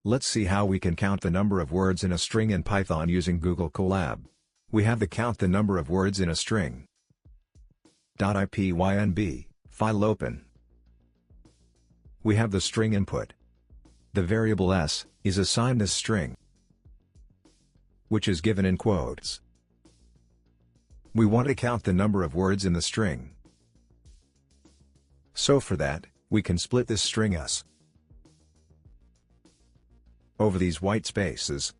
Let's see how we can count the number of words in a string in Python using Google Colab. We have the count the number of words in a string. .ipynb, file open. We have the string input. The variable s is assigned this string, which is given in quotes. We want to count the number of words in the string. So for that, we can split this string s over these white spaces.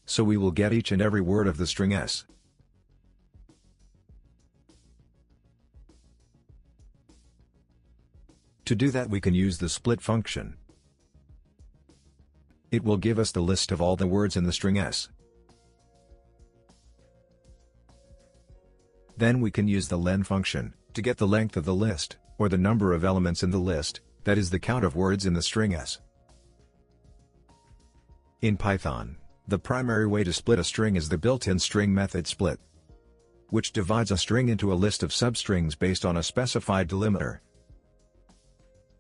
So we will get each and every word of the string s. To do that, we can use the split function. It will give us the list of all the words in the string s. Then we can use the len function to get the length of the list, or the number of elements in the list, that is the count of words in the string s. In Python, the primary way to split a string is the built-in string method split, which divides a string into a list of substrings based on a specified delimiter.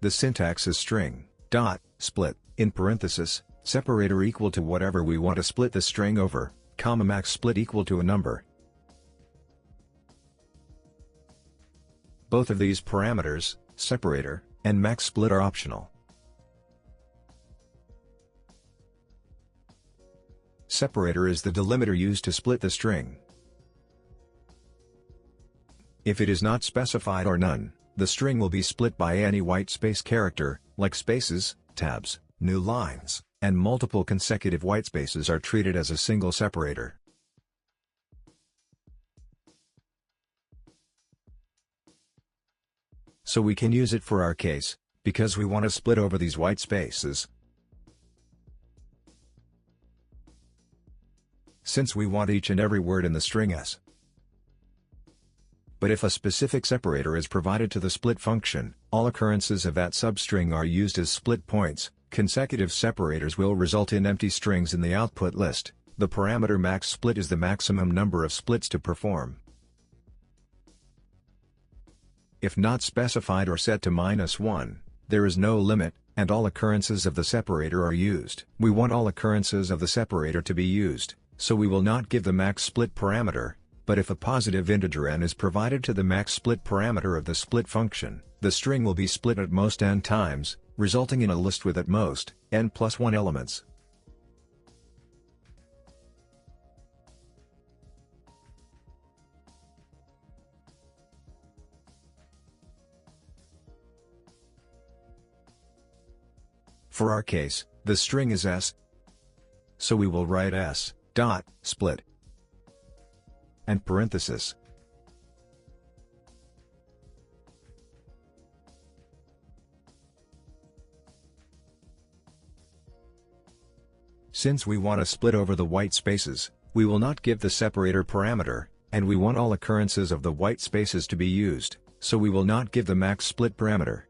The syntax is string dot split in parenthesis separator equal to whatever we want to split the string over, comma max split equal to a number. Both of these parameters, separator and max split, are optional. Separator is the delimiter used to split the string. If it is not specified or none, the string will be split by any white space character, like spaces, tabs, new lines, and multiple consecutive white spaces are treated as a single separator. So we can use it for our case, because we want to split over these white spaces. Since we want each and every word in the string s. But if a specific separator is provided to the split function, all occurrences of that substring are used as split points. Consecutive separators will result in empty strings in the output list. The parameter max split is the maximum number of splits to perform. If not specified or set to -1, there is no limit, and all occurrences of the separator are used. We want all occurrences of the separator to be used, so we will not give the max split parameter, but if a positive integer n is provided to the max split parameter of the split function, the string will be split at most n times, resulting in a list with at most n+1 elements. For our case, the string is s, so we will write s dot split and parenthesis. Since we want to split over the white spaces, we will not give the separator parameter, and we want all occurrences of the white spaces to be used, so we will not give the max split parameter.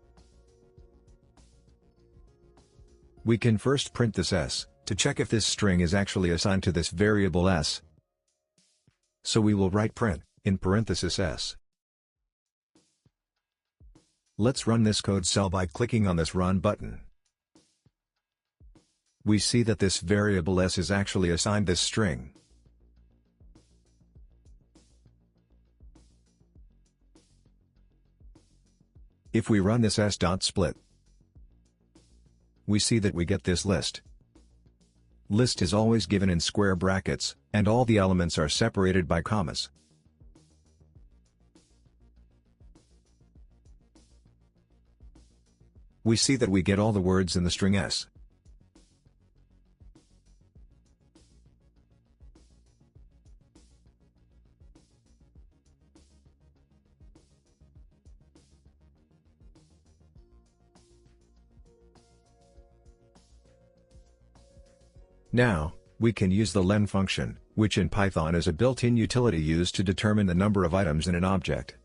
We can first print this s, to check if this string is actually assigned to this variable s. So we will write print, in parenthesis s. Let's run this code cell by clicking on this run button. We see that this variable s is actually assigned this string. If we run this s.split, we see that we get this list. List is always given in square brackets, and all the elements are separated by commas. We see that we get all the words in the string s. Now, we can use the len function, which in Python is a built-in utility used to determine the number of items in an object.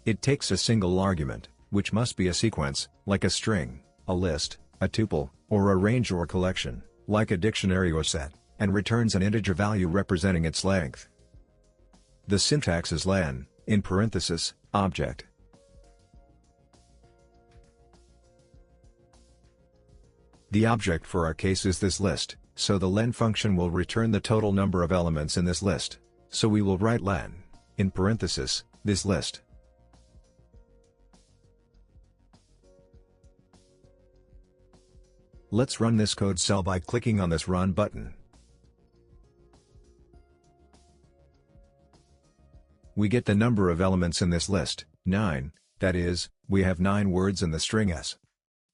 It takes a single argument, which must be a sequence, like a string, a list, a tuple, or a range or collection, like a dictionary or set, and returns an integer value representing its length. The syntax is len, in parenthesis, object. The object for our case is this list, so the len function will return the total number of elements in this list. So we will write len, in parenthesis, this list. Let's run this code cell by clicking on this Run button. We get the number of elements in this list, 9, that is, we have 9 words in the string s.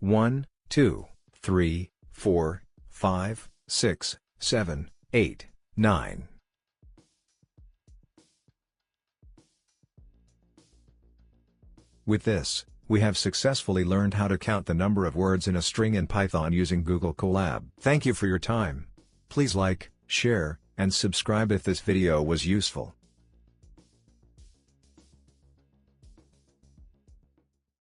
1, 2, 3, 4, 5, 6, 7, 8, 9. With this, we have successfully learned how to count the number of words in a string in Python using Google Colab. Thank you for your time. Please like, share, and subscribe if this video was useful.